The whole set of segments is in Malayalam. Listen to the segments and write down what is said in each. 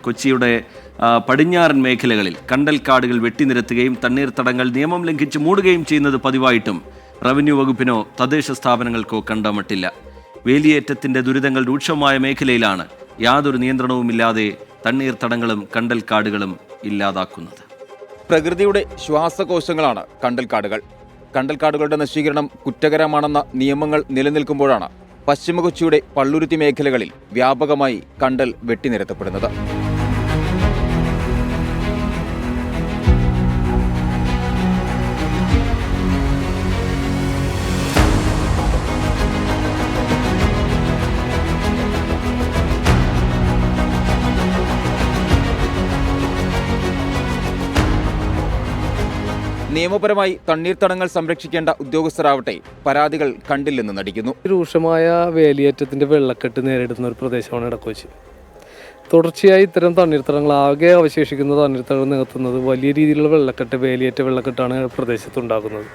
കൊച്ചിയുടെ പടിഞ്ഞാറൻ മേഖലകളിൽ കണ്ടൽക്കാടുകൾ വെട്ടിനിരത്തുകയും തണ്ണീർത്തടങ്ങൾ നിയമം ലംഘിച്ച് മൂടുകയും ചെയ്യുന്നത് പതിവായിട്ടും റവന്യൂ വകുപ്പിനോ തദ്ദേശ സ്ഥാപനങ്ങൾക്കോ കണ്ടമട്ടില്ല. വേലിയേറ്റത്തിന്റെ ദുരിതങ്ങൾ രൂക്ഷമായ മേഖലയിലാണ് യാതൊരു നിയന്ത്രണവുമില്ലാതെ തണ്ണീർത്തടങ്ങളും കണ്ടൽക്കാടുകളും ഇല്ലാതാക്കുന്നത്. പ്രകൃതിയുടെ ശ്വാസകോശങ്ങളാണ് കണ്ടൽക്കാടുകൾ. കണ്ടൽക്കാടുകളുടെ നശീകരണം കുറ്റകരമാണെന്ന നിയമങ്ങൾ നിലനിൽക്കുമ്പോഴാണ് പശ്ചിമ കൊച്ചിയുടെ പള്ളുരുത്തി മേഖലകളിൽ വ്യാപകമായി കണ്ടൽ വെട്ടിനിരത്തപ്പെടുന്നത്. നിയമപരമായി തണ്ണീർത്തടങ്ങൾ സംരക്ഷിക്കേണ്ട ഉദ്യോഗസ്ഥരാവട്ടെ പരാതികൾ കണ്ടില്ലെന്ന് നടിക്കുന്നു. രൂക്ഷമായ വേലിയേറ്റത്തിന്റെ വെള്ളക്കെട്ട് നേരിടുന്ന ഒരു പ്രദേശമാണ് ഇടക്കൊച്ചി. തുടർച്ചയായി ഇത്തരം തണ്ണീർത്തടങ്ങൾ ആകെ അവശേഷിക്കുന്ന തണ്ണീർത്തടങ്ങൾ നികത്തുന്നത് വലിയ രീതിയിലുള്ള വേലിയേറ്റ വെള്ളക്കെട്ടാണ് പ്രദേശത്തുണ്ടാകുന്നത്.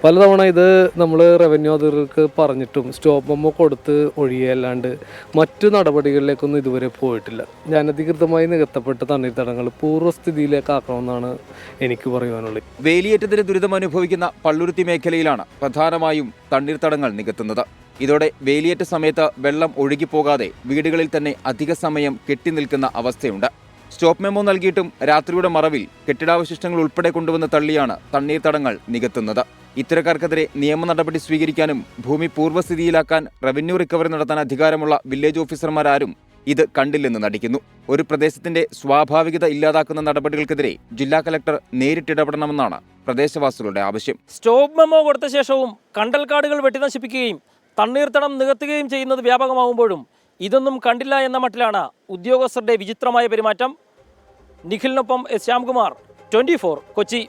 പലതവണ ഇത് നമ്മൾ റവന്യൂ അധികൃതർക്ക് പറഞ്ഞിട്ടും സ്റ്റോപ്പ് മെമ്മോ കൊടുത്ത് ഒഴിയല്ലാണ്ട് മറ്റു നടപടികളിലേക്കൊന്നും ഇതുവരെ പോയിട്ടില്ല. അനധികൃതമായി നികത്തപ്പെട്ട തണ്ണീർത്തടങ്ങൾ പൂർവ്വസ്ഥിതിയിലേക്ക് ആക്കണമെന്നാണ് എനിക്ക് പറയുവാനുള്ളത്. വേലിയേറ്റത്തിന് ദുരിതം അനുഭവിക്കുന്ന പള്ളുരുത്തി മേഖലയിലാണ് പ്രധാനമായും തണ്ണീർത്തടങ്ങൾ നികത്തുന്നത്. ഇതോടെ വേലിയേറ്റ സമയത്ത് വെള്ളം ഒഴുകിപ്പോകാതെ വീടുകളിൽ തന്നെ അധിക സമയം കെട്ടിനിൽക്കുന്ന അവസ്ഥയുണ്ട്. സ്റ്റോപ്പ് മെമ്മോ നൽകിയിട്ടും രാത്രിയുടെ മറവിൽ കെട്ടിടാവശിഷ്ടങ്ങൾ ഉൾപ്പെടെ കൊണ്ടുവന്ന് തള്ളിയാണ് തണ്ണീർത്തടങ്ങൾ നികത്തുന്നത്. ഇത്തരക്കാർക്കെതിരെ നിയമ നടപടി സ്വീകരിക്കാനും ഭൂമി പൂർവ്വസ്ഥിതിയിലാക്കാൻ റവന്യൂ റിക്കവറി നടത്താൻ അധികാരമുള്ള വില്ലേജ് ഓഫീസർമാരാരും ഇത് കണ്ടില്ലെന്ന് നടിക്കുന്നു. ഒരു പ്രദേശത്തിന്റെ സ്വാഭാവികത ഇല്ലാതാക്കുന്ന നടപടികൾക്കെതിരെ ജില്ലാ കലക്ടർ നേരിട്ടിടപെടണമെന്നാണ് പ്രദേശവാസികളുടെ ആവശ്യം. സ്റ്റോപ്പ് മെമ്മോ കൊടുത്ത ശേഷവും കണ്ടൽക്കാടുകൾ വെട്ടിനശിപ്പിക്കുകയും തണ്ണീർത്തടം നികത്തുകയും ചെയ്യുന്നത് വ്യാപകമാകുമ്പോഴും ഇതൊന്നും കണ്ടില്ല എന്ന മട്ടിലാണ് ഉദ്യോഗസ്ഥരുടെ വിചിത്രമായ പെരുമാറ്റം. നിഖിലിനൊപ്പം ശ്യാംകുമാർ, 24 കൊച്ചി.